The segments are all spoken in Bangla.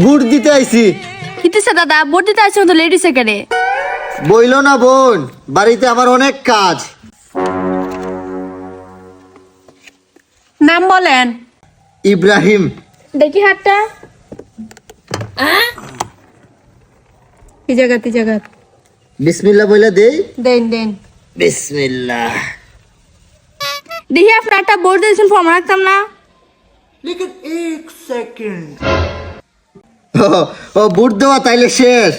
বুট দিতে আইছি। কিতেছে দাদা, ভোট দিতে আসছো তো লেডিস এখানে? বইলো না বোন, বাড়িতে আমার অনেক কাজ। নাম বলেন। ইব্রাহিম। দেখি হাতটা। কি জায়গা বিসমিল্লাহ বইলা দেই। দেন বিসমিল্লাহ। দেখি আপনার একটা ভোট দিয়েছেন, ফর্ম রাখতাম না। লেকিন 1 সেকেন্ড। ও বুট দেওয়া তাইলে শেষ।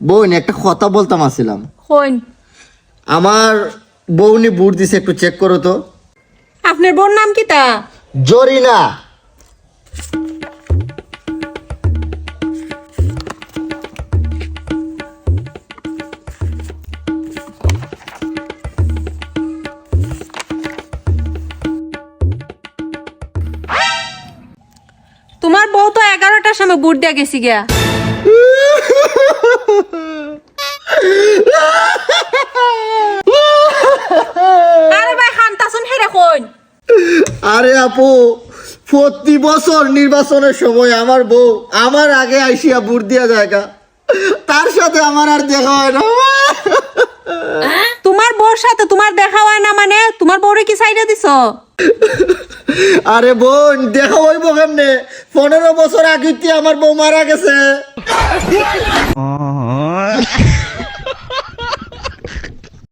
বোন একটা কথা বলতাম আসছিলাম। হইন। আমার বউনি বুট দিছে, একটু চেক করো তো। আপনার বোন নাম কি তা? জরিনা। তোমার বউ তো 11টার সময় বুট দিয়ে গেছি গিয়া। আরে ভাই খান্তাছুন হেরে কোন? আরে আপু, প্রতি বছর নির্বাচনের সময় আমার বউ আমার আগে আইসিয়া বুট দিয়া জায়গা, তার সাথে আমার আর দেখা হয় না। তোমার বউর সাথে তোমার দেখা হয় না মানে তোমার বউরে কি সাইডে দিছো? আরে বোন, দেখা হইব কেমনে? 15 বছর আগে আমার বউ মারা গেছে।